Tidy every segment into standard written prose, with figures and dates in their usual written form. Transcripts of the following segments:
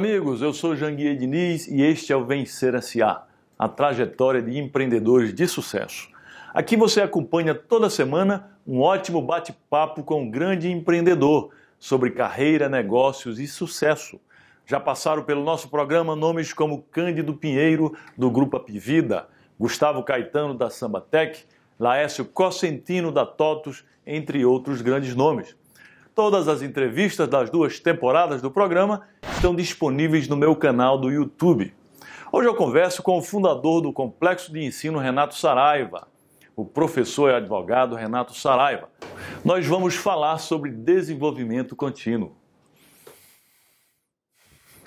amigos, eu sou Janguier Diniz e este é o Vencer S.A., a trajetória de empreendedores de sucesso. Aqui você acompanha toda semana um ótimo bate-papo com um grande empreendedor sobre carreira, negócios e sucesso. Já passaram pelo nosso programa nomes como Cândido Pinheiro, do Grupo Apivida, Gustavo Caetano, da Sambatec, Laércio Cosentino, da TOTUS, entre outros grandes nomes. Todas as entrevistas das 2 temporadas do programa estão disponíveis no meu canal do YouTube. Hoje eu converso com o fundador do Complexo de Ensino Renato Saraiva, o professor e advogado Renato Saraiva. Nós vamos falar sobre desenvolvimento contínuo.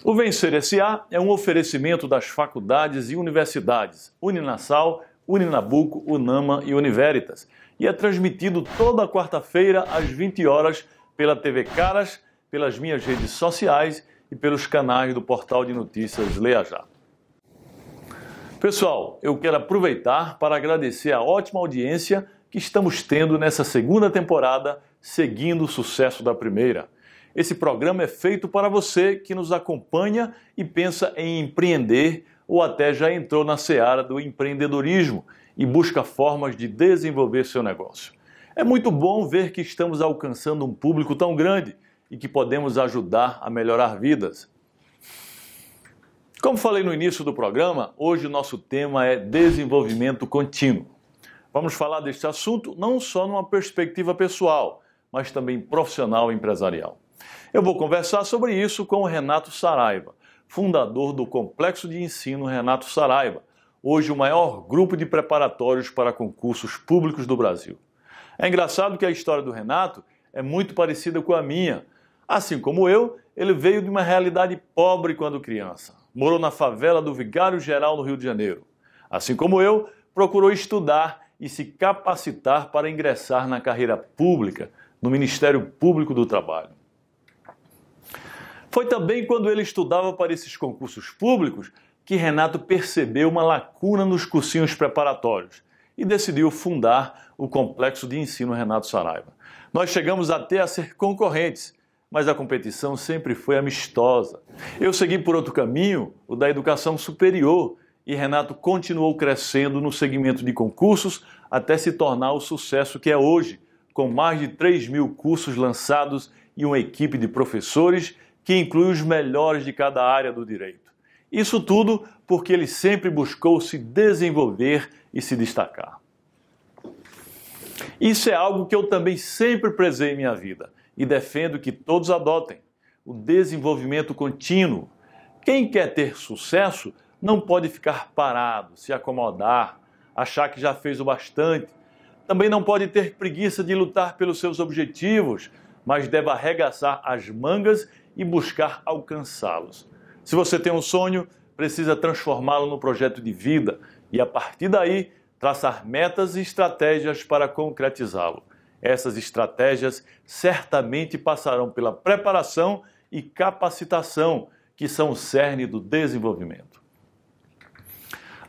O Vencer S.A. é um oferecimento das faculdades e universidades Uninasal, Uninabuco, Unama e Univeritas e é transmitido toda quarta-feira às 20 horas pela TV Caras, pelas minhas redes sociais e pelos canais do portal de notícias Leia Já. Pessoal, eu quero aproveitar para agradecer a ótima audiência que estamos tendo nessa segunda temporada, seguindo o sucesso da primeira. Esse programa é feito para você que nos acompanha e pensa em empreender ou até já entrou na seara do empreendedorismo e busca formas de desenvolver seu negócio. É muito bom ver que estamos alcançando um público tão grande e que podemos ajudar a melhorar vidas. Como falei no início do programa, hoje o nosso tema é desenvolvimento contínuo. Vamos falar deste assunto não só numa perspectiva pessoal, mas também profissional e empresarial. Eu vou conversar sobre isso com o Renato Saraiva, fundador do Complexo de Ensino Renato Saraiva, hoje o maior grupo de preparatórios para concursos públicos do Brasil. É engraçado que a história do Renato é muito parecida com a minha. Assim como eu, ele veio de uma realidade pobre quando criança. Morou na favela do Vigário Geral, no Rio de Janeiro. Assim como eu, procurou estudar e se capacitar para ingressar na carreira pública, no Ministério Público do Trabalho. Foi também quando ele estudava para esses concursos públicos que Renato percebeu uma lacuna nos cursinhos preparatórios e decidiu fundar o Complexo de Ensino Renato Saraiva. Nós chegamos até a ser concorrentes, mas a competição sempre foi amistosa. Eu segui por outro caminho, o da educação superior, e Renato continuou crescendo no segmento de concursos até se tornar o sucesso que é hoje, com mais de 3.000 cursos lançados e uma equipe de professores que inclui os melhores de cada área do direito. Isso tudo porque ele sempre buscou se desenvolver e se destacar. Isso é algo que eu também sempre prezei em minha vida e defendo que todos adotem: o desenvolvimento contínuo. Quem quer ter sucesso não pode ficar parado, se acomodar, achar que já fez o bastante. Também não pode ter preguiça de lutar pelos seus objetivos, mas deve arregaçar as mangas e buscar alcançá-los. Se você tem um sonho, precisa transformá-lo no projeto de vida e, a partir daí, traçar metas e estratégias para concretizá-lo. Essas estratégias certamente passarão pela preparação e capacitação, que são o cerne do desenvolvimento.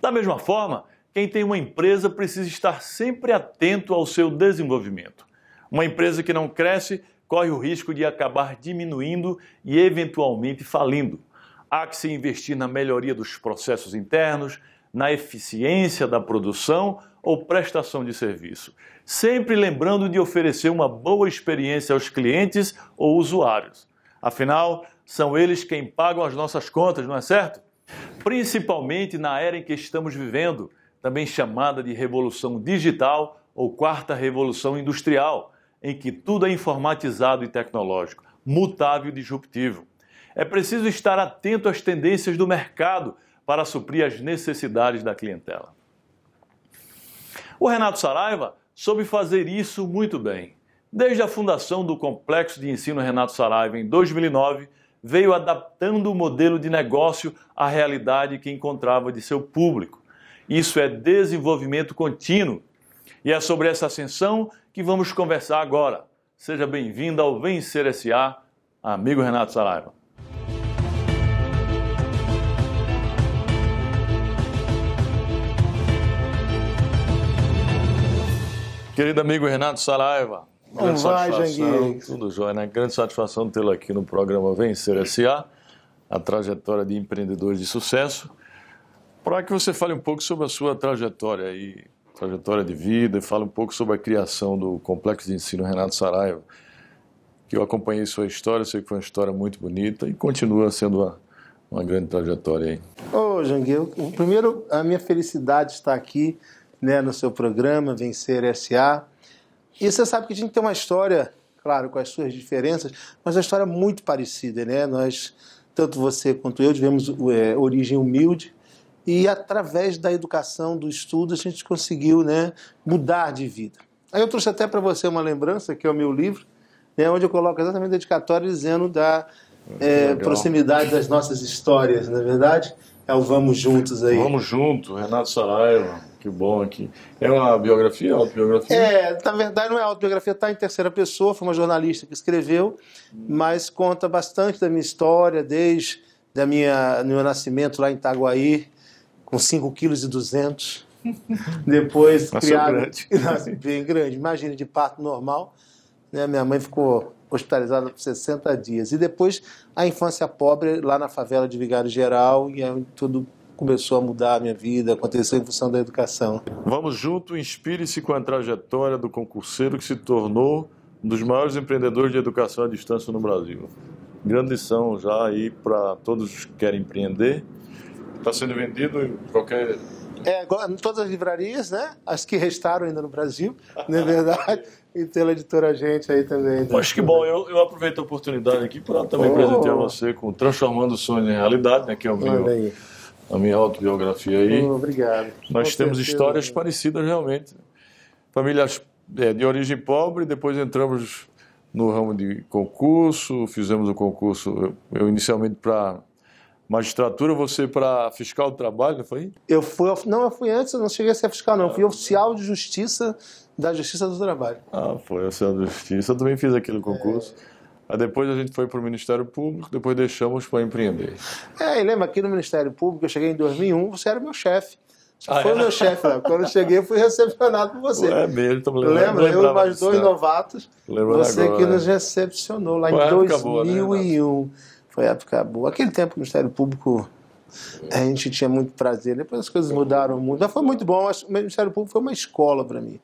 Da mesma forma, quem tem uma empresa precisa estar sempre atento ao seu desenvolvimento. Uma empresa que não cresce corre o risco de acabar diminuindo e eventualmente falindo. Há que se investir na melhoria dos processos internos, na eficiência da produção ou prestação de serviço, sempre lembrando de oferecer uma boa experiência aos clientes ou usuários. Afinal, são eles quem pagam as nossas contas, não é certo? Principalmente na era em que estamos vivendo, também chamada de Revolução Digital ou Quarta Revolução Industrial, em que tudo é informatizado e tecnológico, mutável e disruptivo. É preciso estar atento às tendências do mercado para suprir as necessidades da clientela. O Renato Saraiva soube fazer isso muito bem. Desde a fundação do Complexo de Ensino Renato Saraiva em 2009, veio adaptando o modelo de negócio à realidade que encontrava de seu público. Isso é desenvolvimento contínuo. E é sobre essa ascensão que vamos conversar agora. Seja bem-vindo ao Vencer S.A., amigo Renato Saraiva. Querido amigo Renato Saraiva, Como vai, Janguier? Tudo jóia, né? Grande satisfação tê-lo aqui no programa Vencer S.A. a trajetória de empreendedores de sucesso, para que você fale um pouco sobre a sua trajetória aí, trajetória de vida, e fale um pouco sobre a criação do Complexo de Ensino Renato Saraiva, que eu acompanhei sua história, sei que foi uma história muito bonita e continua sendo uma grande trajetória aí. Ô, Jangueu, primeiro, a minha felicidade está aqui, né, no seu programa, Vencer SA. E você sabe que a gente tem uma história, claro, com as suas diferenças, mas uma história muito parecida, né? Nós, tanto você quanto eu, tivemos origem humilde e através da educação, do estudo, a gente conseguiu, né, mudar de vida. Aí eu trouxe até para você uma lembrança, que é o meu livro, né, onde eu coloco exatamente a dedicatória dizendo da proximidade das nossas histórias, não é verdade? É o Vamos Juntos aí. Vamos Junto, Renato Saraiva, que bom aqui. É uma biografia, autobiografia? Na verdade não é autobiografia, está em terceira pessoa, foi uma jornalista que escreveu, mas conta bastante da minha história, desde meu nascimento lá em Itaguaí, com 5,2 kg. Depois criado... grande. Nasci bem grande, imagina, de parto normal. Né? Minha mãe ficou hospitalizada por 60 dias. E depois a infância pobre lá na favela de Vigário Geral, e aí tudo começou a mudar a minha vida, aconteceu em função da educação. Vamos Junto, inspire-se com a trajetória do concurseiro que se tornou um dos maiores empreendedores de educação à distância no Brasil. Grande lição já aí para todos que querem empreender. Está sendo vendido em qualquer... Em todas as livrarias, né? As que restaram ainda no Brasil, não é verdade? E pela editora Gente aí também. Poxa, que bom. Eu aproveito a oportunidade aqui para também presentear você com Transformando Sonhos em Realidade, né? Que é a minha autobiografia aí. Obrigado. Nós temos histórias parecidas realmente. Famílias de origem pobre, depois entramos no ramo de concurso, fizemos o concurso, eu inicialmente para magistratura, você para fiscal do trabalho, não foi? Eu fui antes, eu não cheguei a ser fiscal não, fui oficial de justiça da Justiça do Trabalho. Foi oficial de justiça, eu também fiz aquele concurso. Aí depois a gente foi para o Ministério Público, depois deixamos para empreender. E lembra, aqui no Ministério Público, eu cheguei em 2001, você era meu chefe. Você foi o meu chefe lá. Quando eu cheguei, eu fui recepcionado por você. É mesmo, tô me lembrando. Lembra? Eu e mais dois novatos, você agora, que nos recepcionou lá em 2001. Boa, né, foi época boa. Aquele tempo no Ministério Público, a gente tinha muito prazer. Depois as coisas mudaram muito. Mas foi muito bom. O Ministério Público foi uma escola para mim.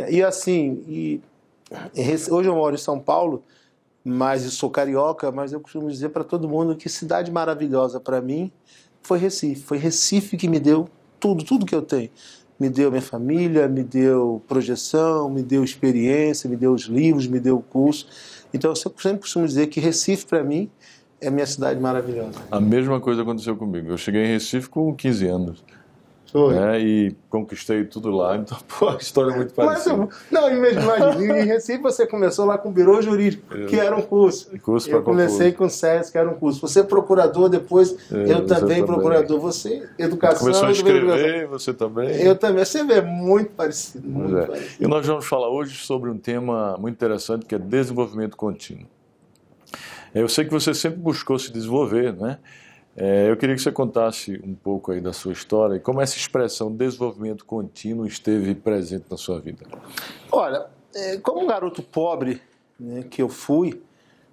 E assim, hoje eu moro em São Paulo, mas eu sou carioca, mas eu costumo dizer para todo mundo que cidade maravilhosa para mim foi Recife. Foi Recife que me deu tudo que eu tenho. Me deu minha família, me deu projeção, me deu experiência, me deu os livros, me deu o curso. Então eu sempre costumo dizer que Recife, para mim, é a minha cidade maravilhosa. A mesma coisa aconteceu comigo. Eu cheguei em Recife com 15 anos. Foi. E conquistei tudo lá. Então, a história é muito parecida. Imagina, em Recife você começou lá com o Birô Jurídico, que era um curso. Eu comecei com o SES, que era um curso. Você é procurador, depois eu também procurador. Você, educação... Começou a escrever, você também. Eu também. Você vê, muito parecido. Muito parecido. E nós vamos falar hoje sobre um tema muito interessante, que é desenvolvimento contínuo. Eu sei que você sempre buscou se desenvolver, né? Eu queria que você contasse um pouco aí da sua história e como essa expressão desenvolvimento contínuo esteve presente na sua vida. Olha, como um garoto pobre, né, que eu fui,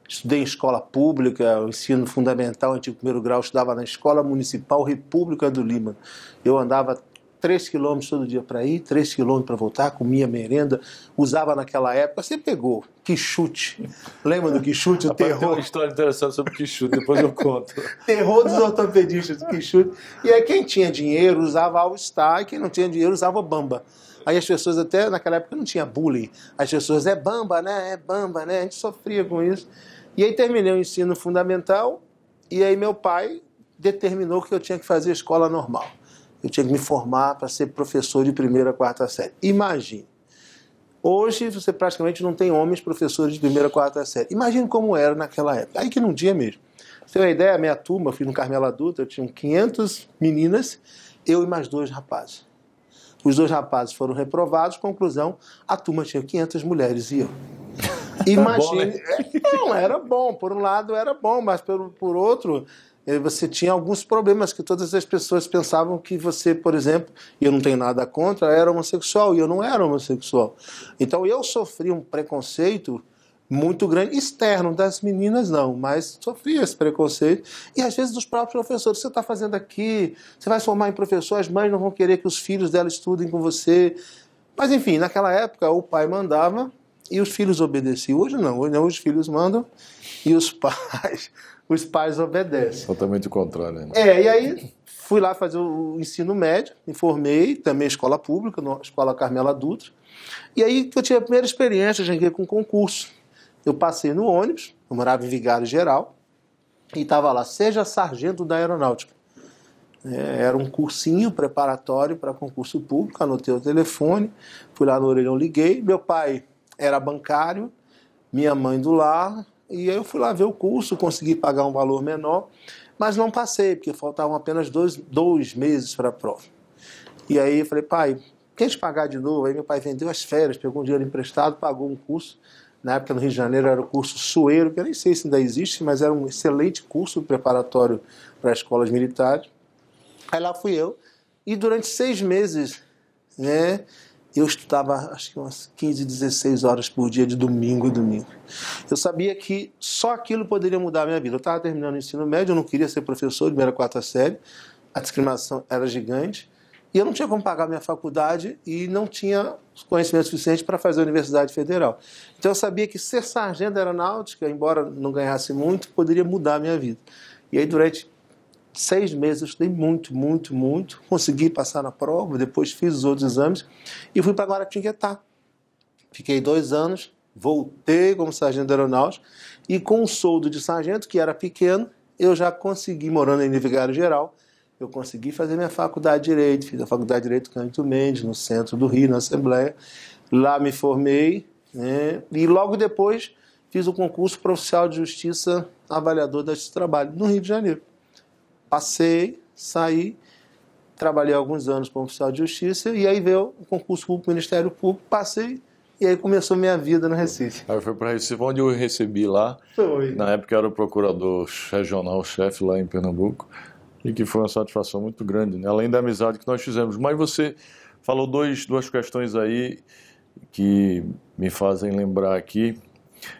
estudei em escola pública, o ensino fundamental, antigo primeiro grau, estudava na Escola Municipal República do Líbano. Eu andava 3 quilômetros todo dia para ir, 3 quilômetros para voltar, comia merenda, usava naquela época, você pegou quichute, lembra do quichute, o terror? Tem uma história interessante sobre o quichute, depois eu conto. Terror dos ortopedistas do quichute. E aí quem tinha dinheiro usava All Star, e quem não tinha dinheiro usava Bamba. Aí as pessoas até, naquela época não tinha bullying, as pessoas, é Bamba, né, a gente sofria com isso. E aí terminei o ensino fundamental, e aí meu pai determinou que eu tinha que fazer escola normal. Eu tinha que me formar para ser professor de 1ª a 4ª série. Imagine. Hoje você praticamente não tem homens professores de 1ª a 4ª série. Imagine como era naquela época. Aí que não tinha mesmo. Pra você ter uma ideia, a minha turma, eu fui no Carmelo Adulto, eu tinha 500 meninas, eu e mais 2 rapazes. Os 2 rapazes foram reprovados, conclusão, a turma tinha 500 mulheres e eu. Imagine. Bom, né? Não, era bom. Por um lado era bom, mas por outro... você tinha alguns problemas que todas as pessoas pensavam que você, por exemplo, e eu não tenho nada contra, era homossexual, e eu não era homossexual. Então eu sofri um preconceito muito grande, externo, das meninas não, mas sofria esse preconceito, e às vezes dos próprios professores. Você está fazendo aqui, você vai se formar em professor, as mães não vão querer que os filhos dela estudem com você. Mas enfim, naquela época o pai mandava e os filhos obedeciam. Hoje não, hoje os filhos mandam e os pais obedecem. Totalmente o contrário. Né? E aí fui lá fazer o ensino médio, me formei, também escola pública, na Escola Carmela Dutra, e aí que eu tive a primeira experiência, já com concurso. Eu passei no ônibus, eu morava em Vigário Geral, e estava lá, seja sargento da aeronáutica. Era um cursinho preparatório para concurso público, anotei o telefone, fui lá no orelhão, liguei, meu pai era bancário, minha mãe do lar, e aí eu fui lá ver o curso, consegui pagar um valor menor, mas não passei, porque faltavam apenas dois meses para a prova. E aí eu falei, pai, quer te pagar de novo? Aí meu pai vendeu as férias, pegou um dinheiro emprestado, pagou um curso. Na época no Rio de Janeiro era o curso Sueiro, que eu nem sei se ainda existe, mas era um excelente curso preparatório para escolas militares. Aí lá fui eu, e durante 6 meses, eu estudava acho que umas 15, 16 horas por dia, de domingo a domingo. Eu sabia que só aquilo poderia mudar a minha vida. Eu estava terminando o ensino médio, eu não queria ser professor de primeira, 4ª série, a discriminação era gigante, e eu não tinha como pagar minha faculdade e não tinha conhecimento suficiente para fazer a Universidade Federal. Então eu sabia que ser sargento da aeronáutica, embora não ganhasse muito, poderia mudar a minha vida. E aí durante 6 meses eu estudei muito, consegui passar na prova, depois fiz os outros exames e fui para Guaratinguetá. Fiquei 2 anos, voltei como sargento da aeronáutica e com um soldo de sargento, que era pequeno, eu já consegui, morando em Vigário Geral, eu consegui fazer minha faculdade de Direito, fiz a faculdade de Direito Cândido Mendes, no centro do Rio, na Assembleia. Lá me formei, e logo depois fiz o concurso para oficial de Justiça, avaliador da Justiça do Trabalho, no Rio de Janeiro. Passei, saí, trabalhei alguns anos como oficial de Justiça, e aí veio o concurso público, Ministério Público, passei, e aí começou minha vida no Recife. Aí foi para Recife, onde eu recebi lá. Foi. Na época eu era o procurador regional, chefe lá em Pernambuco, e que foi uma satisfação muito grande, né? Além da amizade que nós fizemos. Mas você falou duas questões aí que me fazem lembrar aqui.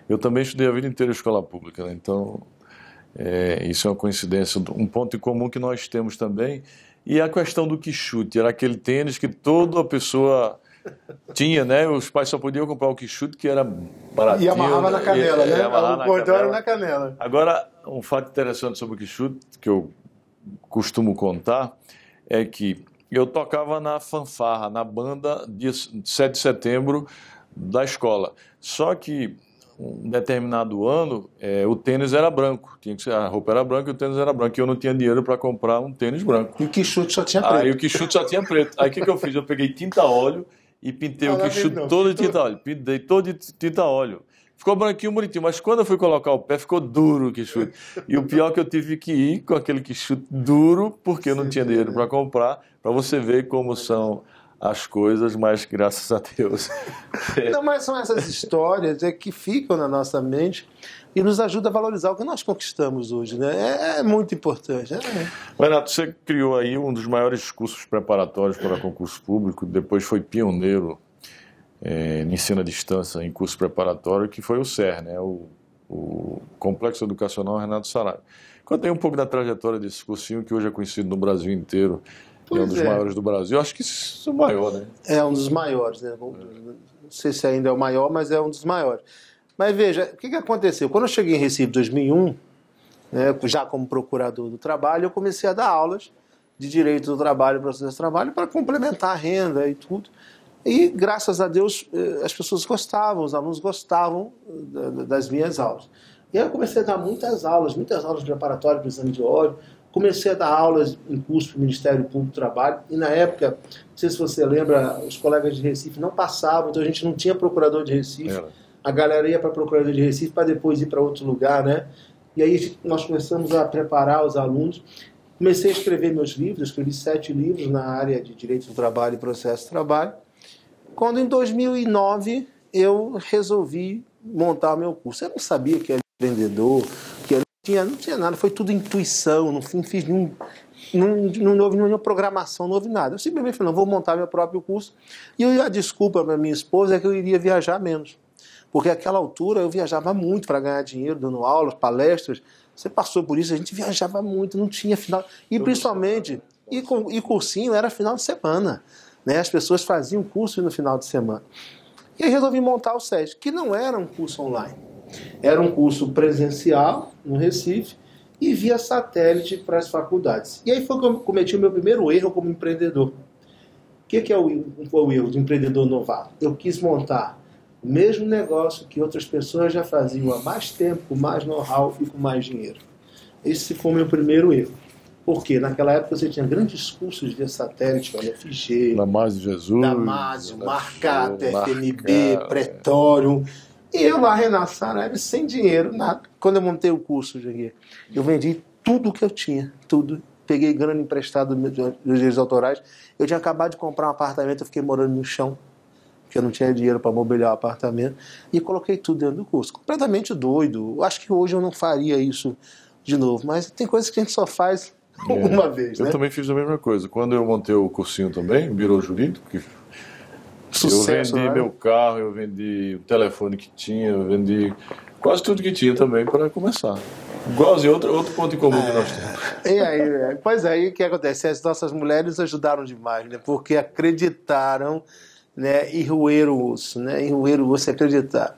Eu também estudei a vida inteira em escola pública, né? Então isso é uma coincidência, um ponto em comum que nós temos também. E a questão do quichute, era aquele tênis que toda pessoa tinha, né? Os pais só podiam comprar o quichute, que era baratinho. E amarrava na canela, né? O cordão era na canela. Agora, um fato interessante sobre o quichute, que eu costumo contar, é que eu tocava na fanfarra, na banda de 7 de setembro da escola. Só que um determinado ano o tênis era branco, a roupa era branca e o tênis era branco, e eu não tinha dinheiro para comprar um tênis branco. E o quichute só tinha preto. Aí o quichute só tinha preto. Aí o que eu fiz? Eu peguei tinta óleo e pintei o quichute todo de tinta óleo. Pintei todo de tinta óleo. Ficou branquinho, bonitinho, mas quando eu fui colocar o pé, ficou duro o quichute. E o pior é que eu tive que ir com aquele quichute duro, porque eu não tinha dinheiro para comprar, para você ver como são as coisas, mas graças a Deus. Não, mas são essas histórias que ficam na nossa mente e nos ajudam a valorizar o que nós conquistamos hoje, né? É muito importante. Renato, você criou aí um dos maiores cursos preparatórios para concurso público, depois foi pioneiro em ensino à distância, em curso preparatório, que foi o CER, né? O Complexo Educacional Renato Saraiva. Conta aí um pouco da trajetória desse cursinho, que hoje é conhecido no Brasil inteiro, é um dos maiores do Brasil. Eu acho que isso é o maior, né? É um dos maiores, né? Não sei se ainda é o maior, mas é um dos maiores. Mas veja, o que aconteceu? Quando eu cheguei em Recife em 2001, já como procurador do trabalho, eu comecei a dar aulas de direito do trabalho, processo de trabalho, para complementar a renda e tudo. E, graças a Deus, as pessoas gostavam, os alunos gostavam das minhas aulas. E aí eu comecei a dar muitas aulas preparatórias para o exame de ordem. Comecei a dar aulas em curso para o Ministério Público do Trabalho. E, na época, não sei se você lembra, os colegas de Recife não passavam, então a gente não tinha procurador de Recife. A galera ia para a Procuradoria de Recife para depois ir para outro lugar, né? E aí nós começamos a preparar os alunos. Comecei a escrever meus livros, escrevi 7 livros na área de Direito do Trabalho e Processo de Trabalho. Quando em 2009 eu resolvi montar o meu curso. Eu não sabia que era vendedor, que não tinha nada, foi tudo intuição, não fiz não houve nenhuma programação, não houve nada. Eu simplesmente falei, não, vou montar meu próprio curso. E a desculpa para minha esposa é que eu iria viajar menos. Porque naquela altura eu viajava muito para ganhar dinheiro, dando aulas, palestras. Você passou por isso, a gente viajava muito, não tinha final. E principalmente, e cursinho era final de semana. Né? As pessoas faziam curso no final de semana. E aí resolvi montar o SESC, que não era um curso online. Era um curso presencial no Recife e via satélite para as faculdades. E aí foi que eu cometi o meu primeiro erro como empreendedor. O que é o erro do empreendedor novato? Eu quis montar o mesmo negócio que outras pessoas já faziam há mais tempo, com mais know-how e com mais dinheiro. Esse foi o meu primeiro erro. Porque naquela época você tinha grandes cursos via satélite, olha, FG, Damásio Jesus, Damásio, Marcato, FNB, Pretório. E eu lá, Renato Saraiva, sem dinheiro, nada. Quando eu montei o curso, eu vendi tudo que eu tinha, tudo. Peguei grana emprestada dos direitos autorais. Eu tinha acabado de comprar um apartamento, eu fiquei morando no chão, porque eu não tinha dinheiro para mobiliar o apartamento. E coloquei tudo dentro do curso. Completamente doido. Acho que hoje eu não faria isso de novo, mas tem coisas que a gente só faz uma vez, né? Eu também fiz a mesma coisa. Quando eu montei o cursinho também, virou jurídico, que Sucesso, eu vendi né? meu carro, eu vendi o telefone que tinha, eu vendi quase tudo que tinha também para começar. Igualzinho, outro ponto em comum que nós temos. E aí, pois aí, o que acontece? As nossas mulheres ajudaram demais, né? Porque acreditaram, né? E roeram o osso, né? E roeram o osso e acreditaram.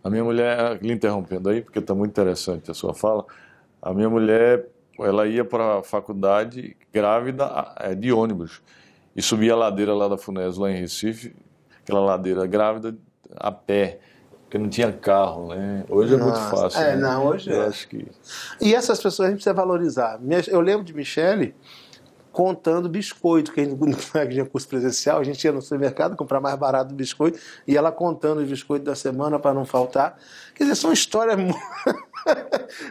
A minha mulher, lhe interrompendo aí, porque está muito interessante a sua fala, a minha mulher, ela ia para a faculdade grávida de ônibus e subia a ladeira lá da Funésio, lá em Recife, aquela ladeira grávida a pé, porque não tinha carro, né? Hoje é muito fácil. É, né? não, hoje Eu é. acho que... E essas pessoas a gente precisa valorizar. Eu lembro de Michele contando biscoito, que a gente não tinha curso presencial, a gente ia no supermercado comprar mais barato biscoito, e ela contando os biscoitos da semana para não faltar. Quer dizer, são histórias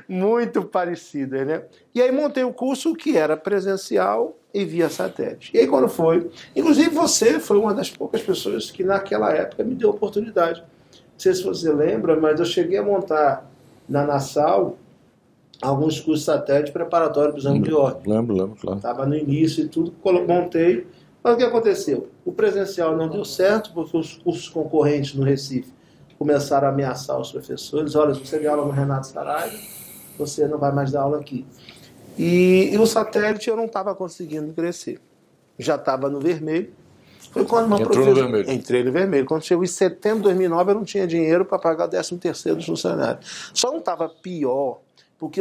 muito parecidas, né? E aí montei o curso que era presencial e via satélite. E aí quando foi, inclusive você foi uma das poucas pessoas que naquela época me deu oportunidade. Não sei se você lembra, mas eu cheguei a montar na Nassau alguns cursos satélite preparatórios para o exame de ordem. Lembro, claro. Estava no início e tudo, montei. Mas o que aconteceu? O presencial não deu certo, porque os cursos concorrentes no Recife começaram a ameaçar os professores. Olha, se você der aula no Renato Saraiva, você não vai mais dar aula aqui. E o satélite eu não estava conseguindo crescer. Já estava no vermelho. Foi quando uma Entrou no vermelho. Entrei no vermelho. Quando chegou em setembro de 2009, eu não tinha dinheiro para pagar o 13º dos funcionários. Só não estava pior, porque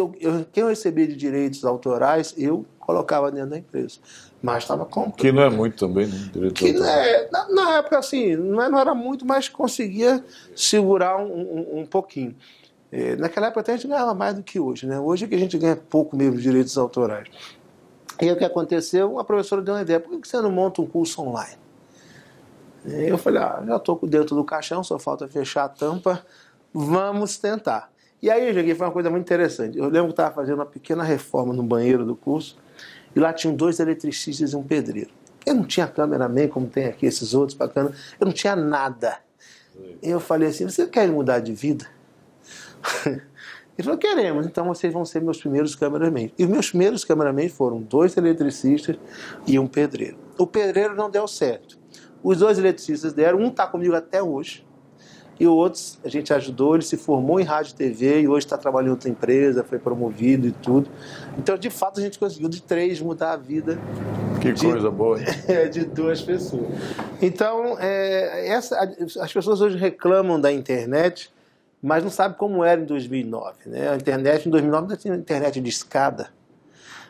quem eu recebia de direitos autorais, eu colocava dentro da empresa. Mas estava complicado. Que não é muito também, né? Direito Que na época, assim, não era muito, mas conseguia segurar um pouquinho. Naquela época até a gente ganhava mais do que hoje, né? Hoje é que a gente ganha pouco mesmo de direitos autorais. E aí o que aconteceu? A professora deu uma ideia: por que você não monta um curso online? Eu falei, já estou dentro do caixão, só falta fechar a tampa, vamos tentar. E aí, Joguei, foi uma coisa muito interessante. Eu lembro que estava fazendo uma pequena reforma no banheiro do curso, e lá tinham 2 eletricistas e um pedreiro. Eu não tinha cameraman, como tem aqui esses outros bacanas, eu não tinha nada. E eu falei assim, você quer mudar de vida? Ele falou, queremos, então vocês vão ser meus primeiros cameramen. E os meus primeiros cameramen foram 2 eletricistas e um pedreiro. O pedreiro não deu certo. Os 2 eletricistas deram, um está comigo até hoje, e o outro a gente ajudou, ele se formou em rádio e TV, e hoje está trabalhando em outra empresa, foi promovido e tudo. Então, de fato, a gente conseguiu de 3 mudar a vida. Que coisa boa, hein? De 2 pessoas. Então, as pessoas hoje reclamam da internet, mas não sabem como era em 2009. Né? A internet em 2009 não tinha internet de escada.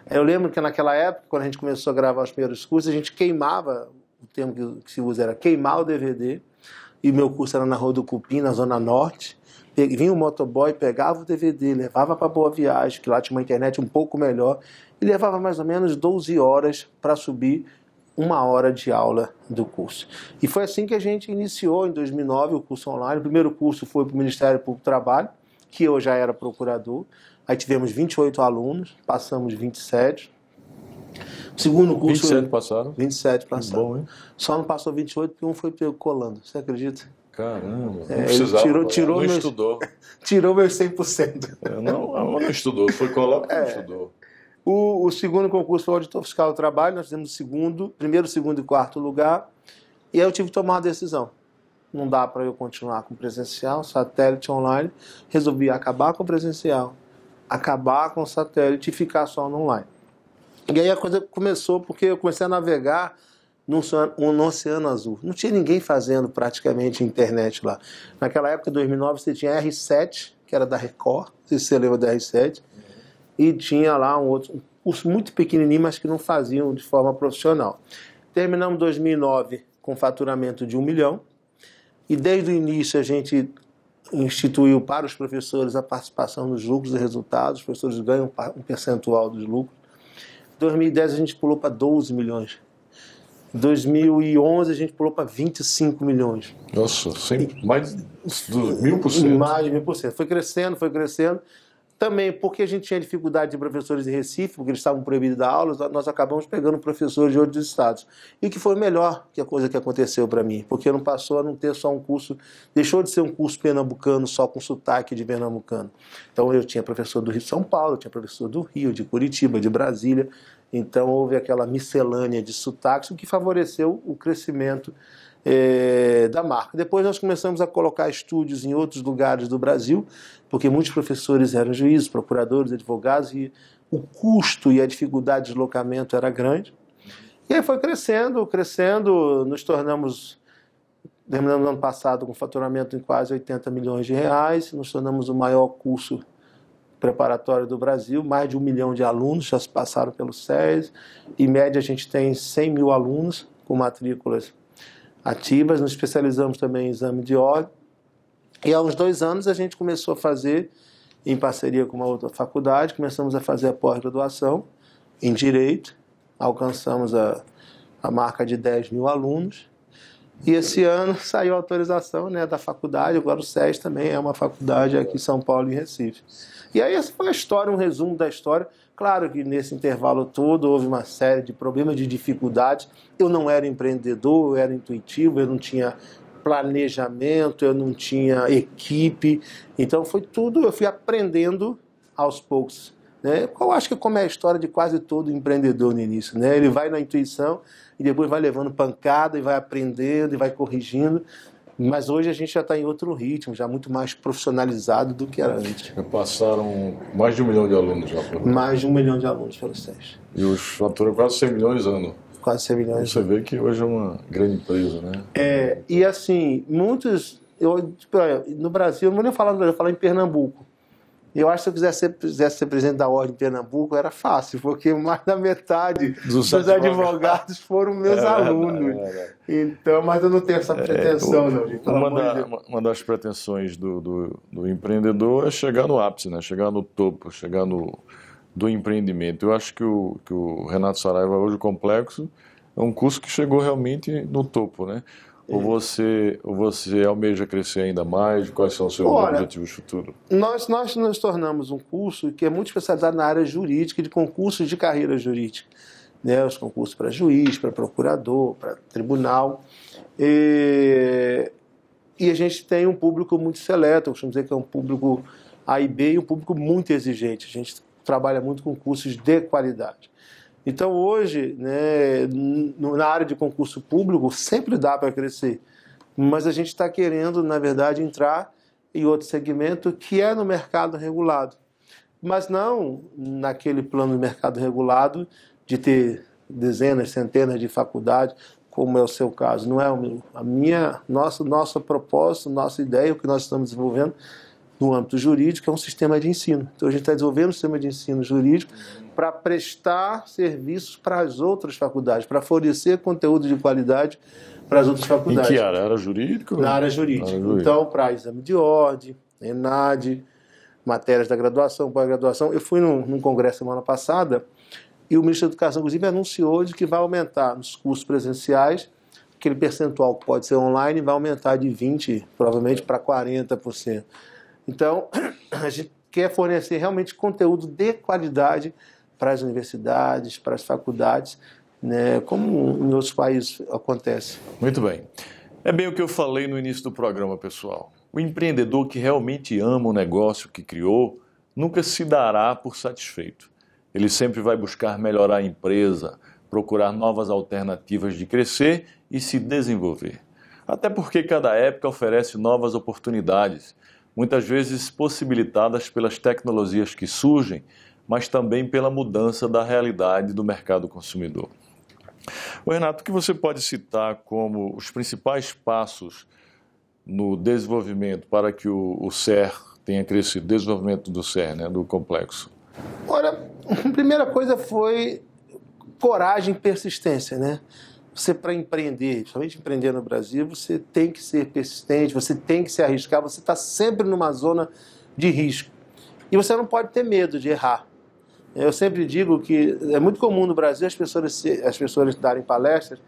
Eu lembro que naquela época, quando a gente começou a gravar os primeiros cursos, a gente queimava, o termo que se usa era queimar o DVD, e o meu curso era na Rua do Cupim, na Zona Norte. Vinha o motoboy, pegava o DVD, levava para Boa Viagem, que lá tinha uma internet um pouco melhor, e levava mais ou menos 12 horas para subir 1 hora de aula do curso. E foi assim que a gente iniciou, em 2009, o curso online. O primeiro curso foi para o Ministério Público do Trabalho, que eu já era procurador. Aí tivemos 28 alunos, passamos 27. O segundo curso... 27 passaram? 27 passaram. Bom, hein? Só não passou 28 porque um foi pego colando. Você acredita? Caramba, não precisava. Não estudou. Tirou meus 100%. Não estudou, foi colar porque não estudou. O segundo concurso foi o auditor fiscal do trabalho, nós fizemos primeiro, segundo e quarto lugar, e aí eu tive que tomar uma decisão. não dá para eu continuar com presencial, satélite online, resolvi acabar com o presencial, acabar com o satélite e ficar só no online. E aí a coisa começou porque eu comecei a navegar no Oceano Azul. Não tinha ninguém fazendo praticamente internet lá. Naquela época, em 2009, você tinha R7, que era da Record, não sei se você lembra da R7, e tinha lá um curso muito pequenininho, mas que não faziam de forma profissional. Terminamos 2009 com faturamento de 1 milhão, e desde o início a gente instituiu para os professores a participação nos lucros e resultados, os professores ganham um percentual dos lucros. Em 2010 a gente pulou para 12 milhões. Em 2011 a gente pulou para 25 milhões. Nossa, sempre mais de 1000%. Mais de 1000%. Foi crescendo, foi crescendo. Também porque a gente tinha dificuldade de professores em Recife, porque eles estavam proibidos de dar aulas, nós acabamos pegando professores de outros estados. E o que foi melhor que a coisa que aconteceu para mim, porque não passou a não ter só um curso, deixou de ser um curso pernambucano só com sotaque de pernambucano. Então eu tinha professor do Rio de São Paulo, eu tinha professor do Rio, de Curitiba, de Brasília. Então houve aquela miscelânea de sotaques, o que favoreceu o crescimento da marca. Depois nós começamos a colocar estúdios em outros lugares do Brasil, porque muitos professores eram juízes, procuradores, advogados, e o custo e a dificuldade de deslocamento era grande. E aí foi crescendo, nos terminamos no ano passado com faturamento em quase 80 milhões de reais, nos tornamos o maior curso preparatório do Brasil, mais de 1 milhão de alunos já se passaram pelo SES, em média a gente tem 100 mil alunos com matrículas ativas, nos especializamos também em exame de ordem, e há uns 2 anos a gente começou a fazer, em parceria com uma outra faculdade, começamos a fazer a pós-graduação em Direito, alcançamos a marca de 10 mil alunos, e esse ano saiu a autorização, né, da faculdade, agora o SES também é uma faculdade aqui em São Paulo e em Recife. E aí essa foi a história, um resumo da história. Claro que nesse intervalo todo houve uma série de problemas, de dificuldades. Eu não era empreendedor, eu era intuitivo, eu não tinha planejamento, eu não tinha equipe. Então foi tudo, eu fui aprendendo aos poucos, né? Eu acho que como é a história de quase todo empreendedor no início, né? Ele vai na intuição e depois vai levando pancada e vai aprendendo e vai corrigindo. Mas hoje a gente já está em outro ritmo, já muito mais profissionalizado do que era antes. Passaram mais de 1 milhão de alunos já. Mais de 1 milhão de alunos pelo SES. E os faturam quase 100 milhões ano. Quase 100 milhões. Você vê que hoje é uma grande empresa, né? E assim, muitos... no Brasil, eu não vou nem falar no Brasil, eu vou falar em Pernambuco. Eu acho que se eu quisesse ser presidente da Ordem de Pernambuco, era fácil, porque mais da metade dos advogados foram meus alunos. Então, mas eu não tenho essa pretensão, não. Gente, uma das pretensões do empreendedor é chegar no ápice, né? Chegar no topo, chegar do empreendimento. Eu acho que o Renato Saraiva, hoje o Complexo, é um curso que chegou realmente no topo, né? Ou você almeja crescer ainda mais? Quais são os seus objetivos futuros? Nós nos tornamos um curso que é muito especializado na área jurídica, de concursos de carreira jurídica. Né? Os concursos para juiz, para procurador, para tribunal. E a gente tem um público muito seleto, eu costumo dizer que é um público A e B e um público muito exigente. A gente trabalha muito com cursos de qualidade. Então hoje, né, na área de concurso público, sempre dá para crescer, mas a gente está querendo, na verdade, entrar em outro segmento que é no mercado regulado, mas não naquele plano de mercado regulado de ter dezenas, centenas de faculdades, como é o seu caso. Não é nosso propósito, nossa ideia, o que nós estamos desenvolvendo no âmbito jurídico é um sistema de ensino. Então a gente está desenvolvendo um sistema de ensino jurídico para prestar serviços para as outras faculdades, para fornecer conteúdo de qualidade para as outras faculdades. Em que área? Área jurídica? Na área jurídica. Então, para exame de ordem, ENAD, matérias da graduação, pós-graduação. Eu fui num congresso semana passada e o ministro da Educação, inclusive, anunciou de que vai aumentar nos cursos presenciais, aquele percentual que pode ser online vai aumentar de 20%, provavelmente, para 40%. Então, a gente quer fornecer realmente conteúdo de qualidade para as universidades, para as faculdades, né, como em outros países acontece. Muito bem. É bem o que eu falei no início do programa, pessoal. O empreendedor que realmente ama o negócio que criou nunca se dará por satisfeito. Ele sempre vai buscar melhorar a empresa, procurar novas alternativas de crescer e se desenvolver. Até porque cada época oferece novas oportunidades, muitas vezes possibilitadas pelas tecnologias que surgem, mas também pela mudança da realidade do mercado consumidor. Renato, o que você pode citar como os principais passos no desenvolvimento para que o SER tenha crescido, desenvolvimento do SER, né, do complexo? Olha, a primeira coisa foi coragem e persistência, né? Você, para empreender, principalmente empreender no Brasil, você tem que ser persistente, você tem que se arriscar, você está sempre numa zona de risco. E você não pode ter medo de errar. Eu sempre digo que é muito comum no Brasil as pessoas darem palestras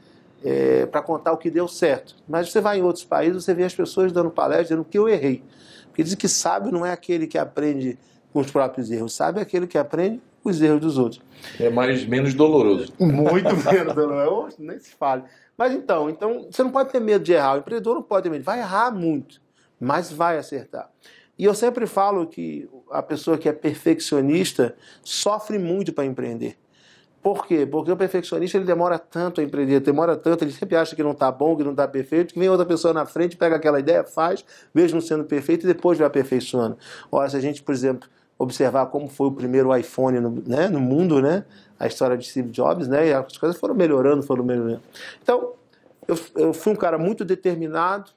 para contar o que deu certo. Mas você vai em outros países, você vê as pessoas dando palestras dizendo que eu errei. Porque dizem que sábio não é aquele que aprende com os próprios erros, sábio é aquele que aprende com os erros dos outros. É menos doloroso. Muito menos doloroso, nem se fale. Mas então, você não pode ter medo de errar. O empreendedor não pode ter medo. Vai errar muito, mas vai acertar. E eu sempre falo que a pessoa que é perfeccionista sofre muito para empreender. Por quê? Porque o perfeccionista ele demora tanto a empreender, demora tanto, ele sempre acha que não está bom, que não está perfeito, que vem outra pessoa na frente, pega aquela ideia, faz, mesmo não sendo perfeito, e depois vai aperfeiçoando. Ora, se a gente, por exemplo, observar como foi o primeiro iPhone no mundo, né? A história de Steve Jobs, né? E as coisas foram melhorando. Então, eu fui um cara muito determinado,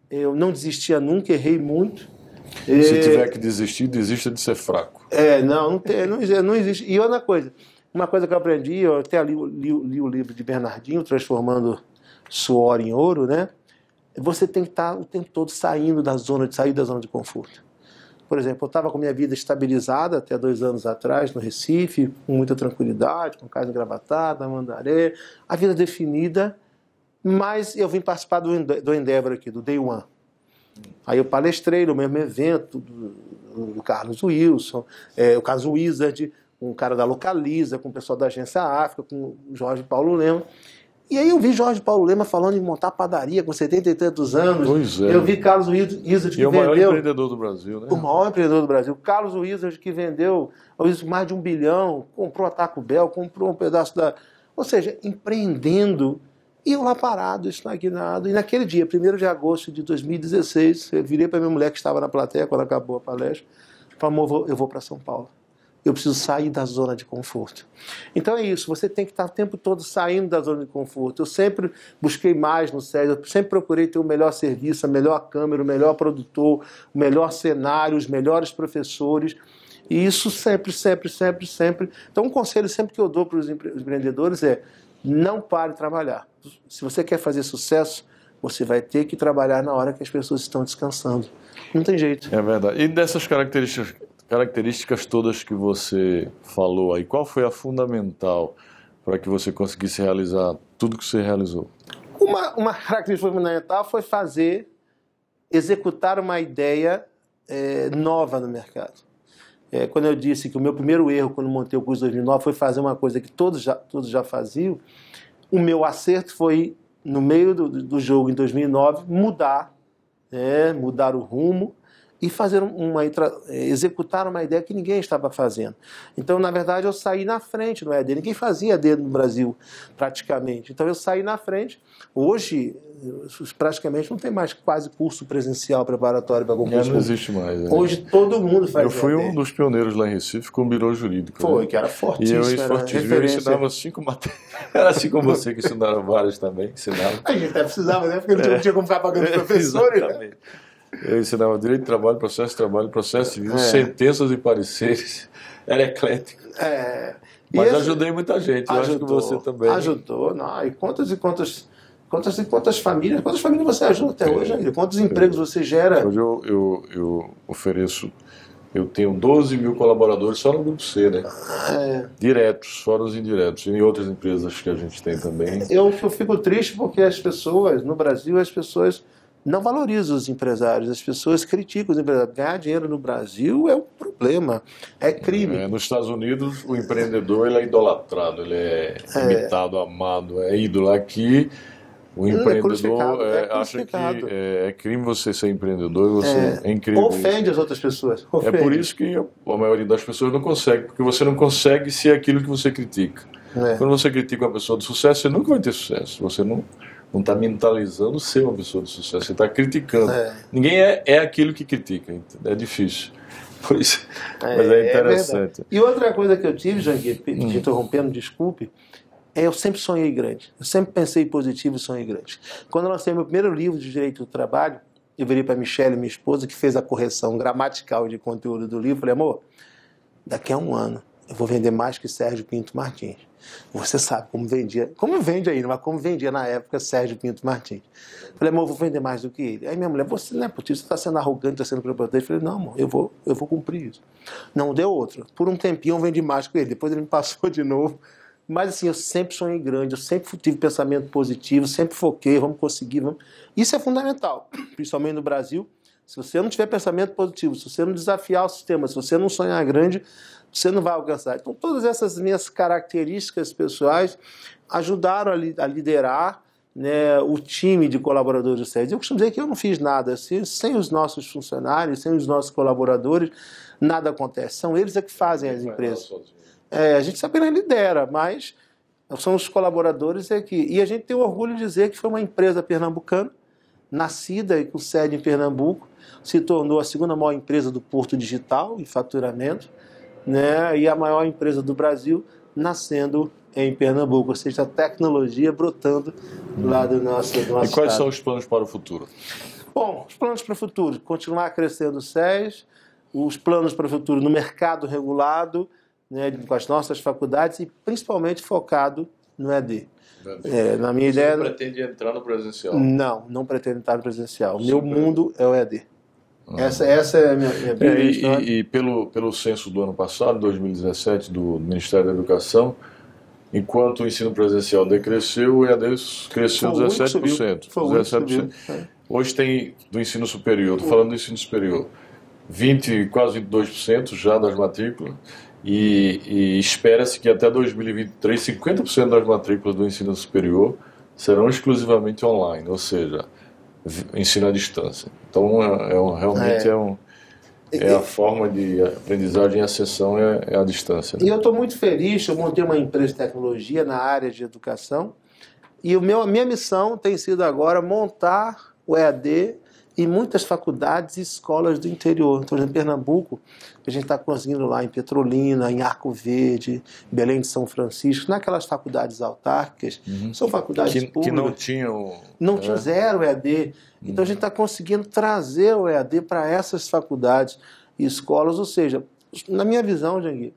eu não desistia nunca, errei muito. Se tiver que desistir, desista de ser fraco. Não existe. E outra coisa, uma coisa que eu aprendi, eu até li o livro de Bernardinho, Transformando Suor em Ouro, né? Você tem que estar o tempo todo sair da zona de conforto. Por exemplo, eu estava com minha vida estabilizada até 2 anos atrás, no Recife, com muita tranquilidade, com casa engravatada, Mandaré, a vida definida, mas eu vim participar do Endeavor aqui, do Day One. Aí eu palestrei no mesmo evento do Carlos Wilson, o Carlos Wizard, com o cara da Localiza, com o pessoal da Agência África, com o Jorge Paulo Lema. E aí eu vi Jorge Paulo Lema falando em montar padaria com 70 e tantos anos. Pois é. Eu vi Carlos Wizard que vendeu... E o maior empreendedor do Brasil, né? O maior empreendedor do Brasil. Carlos Wizard que vendeu mais de 1 bilhão, comprou a Taco Bell, comprou um pedaço da... Ou seja, empreendendo, e eu lá parado, estagnado. E naquele dia, 1º de agosto de 2016, eu virei para minha mulher que estava na plateia quando acabou a palestra, falei, amor, eu vou para São Paulo. Eu preciso sair da zona de conforto. Então é isso, você tem que estar o tempo todo saindo da zona de conforto. Eu sempre busquei mais no SER, eu sempre procurei ter o melhor serviço, a melhor câmera, o melhor produtor, o melhor cenário, os melhores professores. E isso sempre. Então um conselho sempre que eu dou para os empreendedores é: não pare de trabalhar. Se você quer fazer sucesso, você vai ter que trabalhar na hora que as pessoas estão descansando. Não tem jeito. É verdade. E dessas características todas que você falou aí, qual foi a fundamental para que você conseguisse realizar tudo que você realizou? Uma característica fundamental foi executar uma ideia nova no mercado. Quando eu disse que o meu primeiro erro quando montei o curso de 2009 foi fazer uma coisa que todos já faziam, o meu acerto foi, no meio do jogo em 2009, mudar o rumo e executar uma ideia que ninguém estava fazendo. Então, na verdade, eu saí na frente no EAD. Ninguém fazia EAD no Brasil, praticamente. Então, eu saí na frente. Hoje, praticamente, não tem mais quase curso presencial preparatório para concurso. Não existe mais. Né? Hoje, todo mundo faz EAD. Eu fui um dos pioneiros lá em Recife com o Birô Jurídico. Foi, né? que era fortíssimo. E eu ensinava 5 matérias. Era assim como você, que ensinava várias também. A gente até precisava, né? Porque não tinha como ficar pagando professores. Exatamente. Né? Eu ensinava direito de trabalho, processo civil, sentenças e pareceres. Era eclético. Mas ajudei muita gente. Eu acho que você também. Ajudou. Não, e quantas famílias? Quantas famílias você ajuda até hoje ainda? Quantos empregos você gera? Hoje eu ofereço. Eu tenho 12 mil colaboradores só no Grupo C, né? Diretos, fora os indiretos. E em outras empresas que a gente tem também. Eu fico triste porque no Brasil, as pessoas não valorizam os empresários, as pessoas criticam os empresários. Ganhar dinheiro no Brasil é um problema, é crime. Nos Estados Unidos, o empreendedor ele é idolatrado, ele é imitado, amado, é ídolo. Aqui, o empreendedor acha que é crime você ser empreendedor, é incrível. Ofende as outras pessoas. É por isso que a maioria das pessoas não consegue, porque você não consegue ser aquilo que você critica. Quando você critica uma pessoa de sucesso, você nunca vai ter sucesso. não está mentalizando ser uma pessoa de sucesso, você está criticando. Ninguém é aquilo que critica, é difícil. Por isso, mas é interessante. E outra coisa que eu tive, Janguir, te interrompendo, desculpe, eu sempre sonhei grande. Eu sempre pensei positivo e sonhei grande. Quando eu lancei meu primeiro livro de Direito do Trabalho, eu virei para a Michele, minha esposa, que fez a correção gramatical de conteúdo do livro, falei, amor, daqui a um ano eu vou vender mais que Sérgio Pinto Martins. Você sabe como vendia, como vende ainda, mas como vendia na época Sérgio Pinto Martins. Falei, amor, eu vou vender mais do que ele. Aí minha mulher, você não é possível, você está sendo arrogante, está sendo prepotente. Falei, não, amor, eu vou cumprir isso. Não deu outra. Por um tempinho eu vendi mais que ele, depois ele me passou de novo. Mas assim, eu sempre sonhei grande, eu sempre tive pensamento positivo, sempre foquei, vamos conseguir, vamos. Isso é fundamental, principalmente no Brasil. Se você não tiver pensamento positivo, se você não desafiar o sistema, se você não sonhar grande, você não vai alcançar. Então, todas essas minhas características pessoais ajudaram a liderar, né, o time de colaboradores do SEDES. Eu costumo dizer que eu não fiz nada. Sem os nossos funcionários, sem os nossos colaboradores, nada acontece. São eles que fazem as empresas. A gente apenas lidera, mas são os colaboradores que... E a gente tem o orgulho de dizer que foi uma empresa pernambucana, nascida e com sede em Pernambuco, se tornou a segunda maior empresa do Porto Digital em faturamento, né, e a maior empresa do Brasil nascendo em Pernambuco, ou seja, a tecnologia brotando lá do nosso E quais estado. são os planos para o futuro? Bom, os planos para o futuro, continuar crescendo o SES, os planos para o futuro no mercado regulado, né, com as nossas faculdades e principalmente focado no EAD. Na minha ideia... Você não pretende entrar no presencial? Não pretendo entrar no presencial. O meu mundo é o EAD. Essa é a minha primeira E pelo censo do ano passado, 2017, do Ministério da Educação, enquanto o ensino presencial decresceu, o EAD cresceu 17%. Foi 17%. Hoje tem do ensino superior, estou falando do ensino superior, quase 22% já das matrículas, e espera-se que até 2023, 50% das matrículas do ensino superior serão exclusivamente online, ou seja, ensino à distância. Então, realmente a forma de aprendizagem e acessão é à distância. Né? E eu estou muito feliz, eu montei uma empresa de tecnologia na área de educação, e a minha missão tem sido agora montar o EAD em muitas faculdades e escolas do interior. Então, em Pernambuco, a gente está conseguindo lá em Petrolina, em Arco Verde, Belém de São Francisco, naquelas faculdades autárquicas, são faculdades públicas. Que não tinham... Não tinham zero EAD. Então, a gente está conseguindo trazer o EAD para essas faculdades e escolas. Ou seja, na minha visão, Janguir,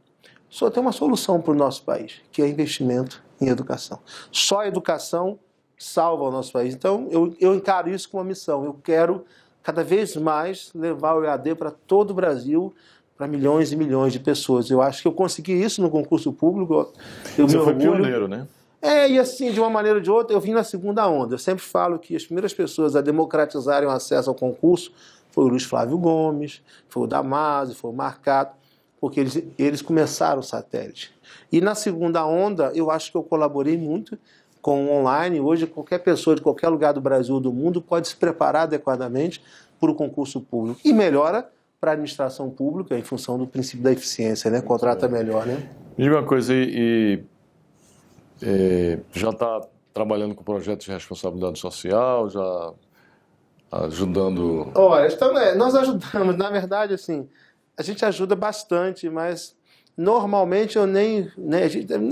só tem uma solução para o nosso país, que é investimento em educação. Só a educação salva o nosso país. Então, eu encaro isso como uma missão. Eu quero, cada vez mais, levar o EAD para todo o Brasil, para milhões e milhões de pessoas. Eu acho que eu consegui isso no concurso público. Você foi pioneiro, né? E assim, de uma maneira ou de outra, eu vim na segunda onda. Eu sempre falo que as primeiras pessoas a democratizarem o acesso ao concurso foi o Luiz Flávio Gomes, foi o Damasio, foi o Marcato, porque eles começaram o satélite. E na segunda onda, eu acho que eu colaborei muito com o online. Hoje, qualquer pessoa de qualquer lugar do Brasil ou do mundo pode se preparar adequadamente para o concurso público. E melhora para a administração pública em função do princípio da eficiência, né? Contrata melhor, né? Me diga uma coisa, já está trabalhando com projetos de responsabilidade social, já ajudando... Olha, nós ajudamos. Na verdade, assim, a gente ajuda bastante, mas... Normalmente eu nem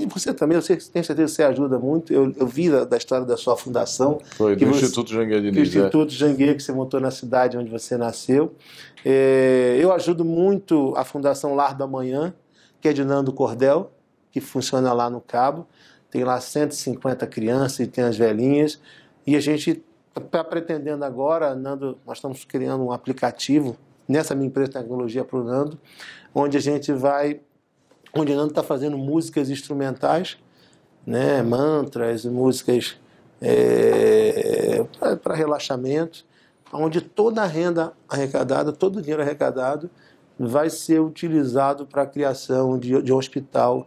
você também, eu sei, tenho certeza que você ajuda muito. Eu vi da história da sua fundação. Foi, do Instituto Janguier Diniz. Do Instituto Janguier, que você montou na cidade onde você nasceu. Eu ajudo muito a Fundação Lar do Amanhã, que é de Nando Cordel, que funciona lá no Cabo. Tem lá 150 crianças e tem as velhinhas. E a gente está pretendendo agora, Nando, nós estamos criando um aplicativo nessa minha empresa de tecnologia para o Nando, onde o Nando está fazendo músicas instrumentais, né, mantras, músicas para relaxamento, onde toda a renda arrecadada, todo o dinheiro arrecadado vai ser utilizado para a criação de um hospital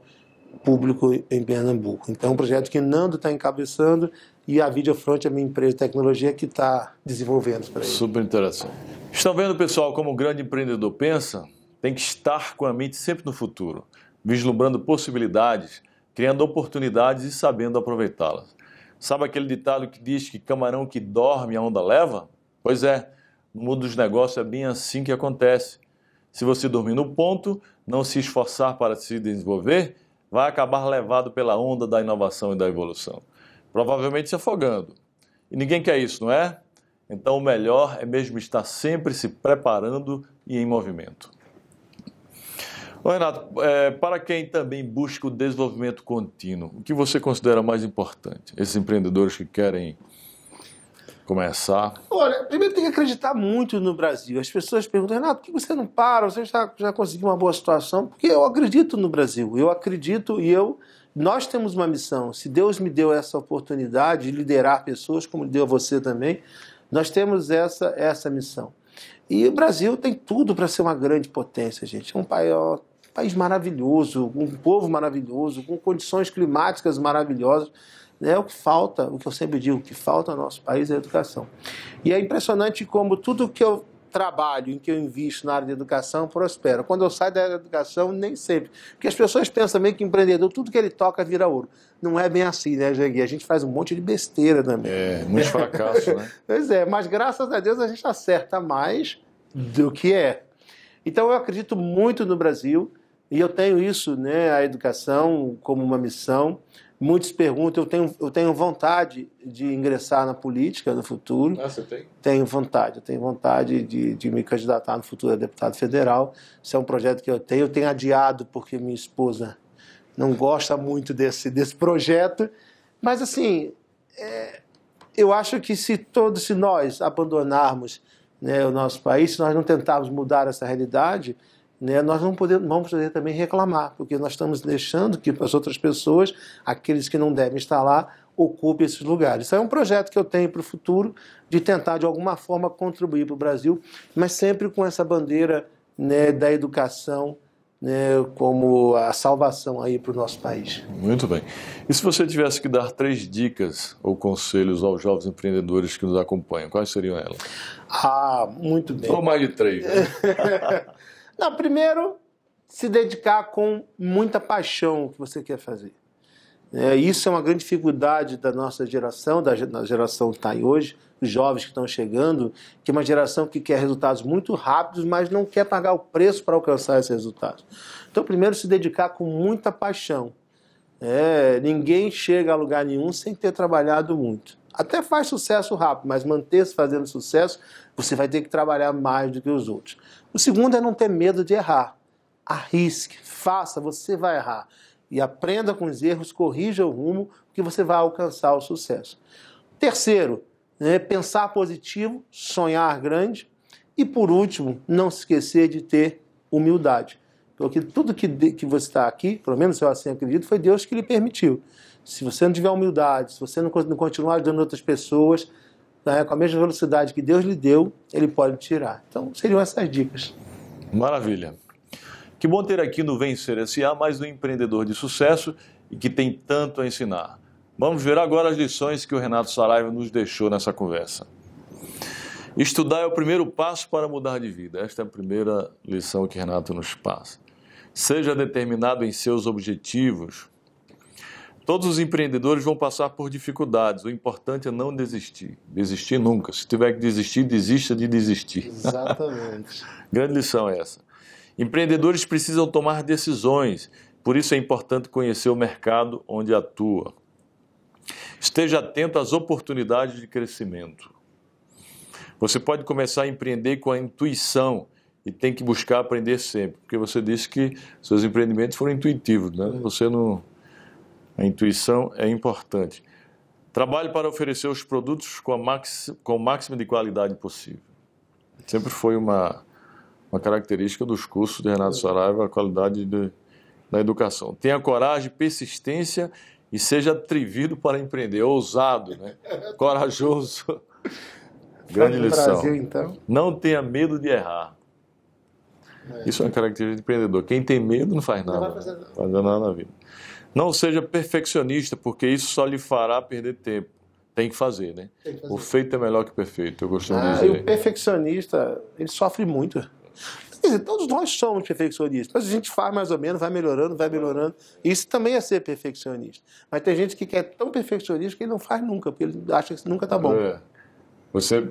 público em Pernambuco. Então, é um projeto que Nando está encabeçando e a Videofront, a minha empresa de tecnologia, que está desenvolvendo para ele. Super interessante. Estão vendo, pessoal, como o grande empreendedor pensa? Tem que estar com a mente sempre no futuro, vislumbrando possibilidades, criando oportunidades e sabendo aproveitá-las. Sabe aquele ditado que diz que camarão que dorme a onda leva? Pois é, no mundo dos negócios é bem assim que acontece. Se você dormir no ponto, não se esforçar para se desenvolver, vai acabar levado pela onda da inovação e da evolução, provavelmente se afogando. E ninguém quer isso, não é? Então o melhor é mesmo estar sempre se preparando e em movimento. Ô Renato, para quem também busca o desenvolvimento contínuo, o que você considera mais importante? Esses empreendedores que querem começar? Olha, primeiro tem que acreditar muito no Brasil. As pessoas perguntam, Renato, por que você não para? Você já conseguiu uma boa situação? Porque eu acredito no Brasil. Eu acredito nós temos uma missão. Se Deus me deu essa oportunidade de liderar pessoas, como deu a você também, nós temos essa missão. E o Brasil tem tudo para ser uma grande potência, gente. É um país maravilhoso, um povo maravilhoso, com condições climáticas maravilhosas. O que falta, o que eu sempre digo, o que falta no nosso país é a educação. E é impressionante como tudo que eu trabalho, em que eu invisto na área de educação, prospera. Quando eu saio da área da educação, nem sempre. Porque as pessoas pensam também que empreendedor, tudo que ele toca vira ouro. Não é bem assim, né, Jangui? A gente faz um monte de besteira também. Muito fracasso, né? Pois é, mas graças a Deus a gente acerta mais do que é. Então eu acredito muito no Brasil e eu tenho isso, né, a educação como uma missão. Muitos perguntam, eu tenho vontade de ingressar na política no futuro. Ah, você tem? Tenho vontade de me candidatar no futuro a deputado federal. Isso é um projeto que eu tenho adiado porque minha esposa não gosta muito desse projeto. Mas assim, eu acho que se nós abandonarmos, né, o nosso país, se nós não tentarmos mudar essa realidade, né, nós não vamos poder também reclamar, porque nós estamos deixando que as outras pessoas, aqueles que não devem estar lá, ocupem esses lugares. Isso é um projeto que eu tenho para o futuro, de tentar de alguma forma contribuir para o Brasil, mas sempre com essa bandeira, né, da educação, né, como a salvação aí para o nosso país. Muito bem. E se você tivesse que dar 3 dicas ou conselhos aos jovens empreendedores que nos acompanham, quais seriam elas? Muito bem. Ou mais de 3, né? Não, primeiro, se dedicar com muita paixão ao que você quer fazer. Isso é uma grande dificuldade da nossa geração, da geração que está aí hoje, os jovens que estão chegando, que é uma geração que quer resultados muito rápidos, mas não quer pagar o preço para alcançar esses resultados. Então, primeiro, se dedicar com muita paixão. Ninguém chega a lugar nenhum sem ter trabalhado muito. Até faz sucesso rápido, mas manter-se fazendo sucesso, você vai ter que trabalhar mais do que os outros. O segundo é não ter medo de errar. Arrisque, faça, você vai errar. E aprenda com os erros, corrija o rumo, que você vai alcançar o sucesso. Terceiro, pensar positivo, sonhar grande. E por último, não se esquecer de ter humildade. Porque tudo que você está aqui, pelo menos eu assim acredito, foi Deus que lhe permitiu. Se você não tiver humildade, se você não continuar ajudando outras pessoas, com a mesma velocidade que Deus lhe deu, Ele pode tirar. Então, seriam essas dicas. Maravilha. Que bom ter aqui no Vencer S.A. mais um empreendedor de sucesso e que tem tanto a ensinar. Vamos ver agora as lições que o Renato Saraiva nos deixou nessa conversa. Estudar é o primeiro passo para mudar de vida. Esta é a primeira lição que Renato nos passa. Seja determinado em seus objetivos. Todos os empreendedores vão passar por dificuldades. O importante é não desistir. Desistir nunca. Se tiver que desistir, desista de desistir. Exatamente. Grande lição essa. Empreendedores precisam tomar decisões. Por isso é importante conhecer o mercado onde atua. Esteja atento às oportunidades de crescimento. Você pode começar a empreender com a intuição e tem que buscar aprender sempre. Porque você disse que seus empreendimentos foram intuitivos, né? A intuição é importante. Trabalhe para oferecer os produtos com o máximo de qualidade possível. Sempre foi uma característica dos cursos de Renato Saraiva, a qualidade da educação. Tenha coragem, persistência e seja atrevido para empreender. Ousado, né? Corajoso. Grande lição. Brasil, então. Não tenha medo de errar. Isso é uma característica de empreendedor. Quem tem medo não faz nada. Não vai fazer nada na vida. Não seja perfeccionista, porque isso só lhe fará perder tempo. Tem que fazer, né? O feito é melhor que o perfeito, eu costumo dizer. E o perfeccionista, ele sofre muito. Quer dizer, todos nós somos perfeccionistas, mas a gente faz mais ou menos, vai melhorando, vai melhorando. Isso também é ser perfeccionista. Mas tem gente que quer tão perfeccionista que ele não faz nunca, porque ele acha que nunca está bom. Você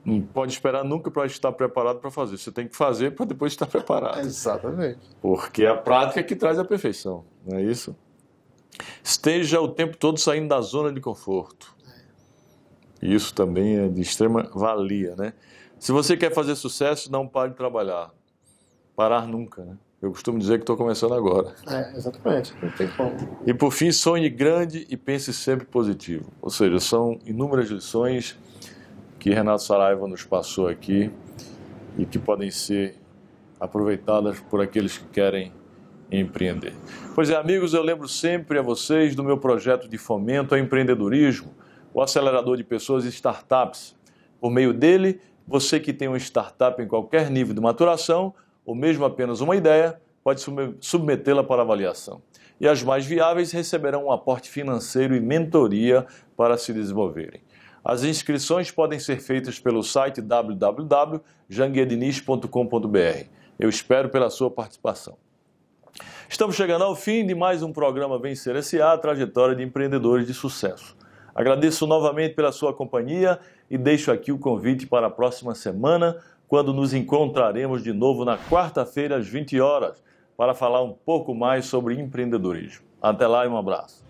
não pode esperar nunca para estar preparado para fazer. Você tem que fazer para depois estar preparado. Exatamente. Porque é a prática que traz a perfeição, não é isso? Esteja o tempo todo saindo da zona de conforto. Isso também é de extrema valia, né? Se você quer fazer sucesso, não pare de trabalhar. Parar nunca, né? Eu costumo dizer que estou começando agora. Exatamente. Não tem como. E por fim, sonhe grande e pense sempre positivo. Ou seja, são inúmeras lições que Renato Saraiva nos passou aqui e que podem ser aproveitadas por aqueles que querem empreender. Pois é, amigos, eu lembro sempre a vocês do meu projeto de fomento ao empreendedorismo, o acelerador de pessoas e startups. Por meio dele, você que tem uma startup em qualquer nível de maturação, ou mesmo apenas uma ideia, pode submetê-la para avaliação. E as mais viáveis receberão um aporte financeiro e mentoria para se desenvolverem. As inscrições podem ser feitas pelo site www.janguiediniz.com.br. Eu espero pela sua participação. Estamos chegando ao fim de mais um programa Vencer S.A., a trajetória de empreendedores de sucesso. Agradeço novamente pela sua companhia e deixo aqui o convite para a próxima semana, quando nos encontraremos de novo na quarta-feira às 20 horas, para falar um pouco mais sobre empreendedorismo. Até lá e um abraço.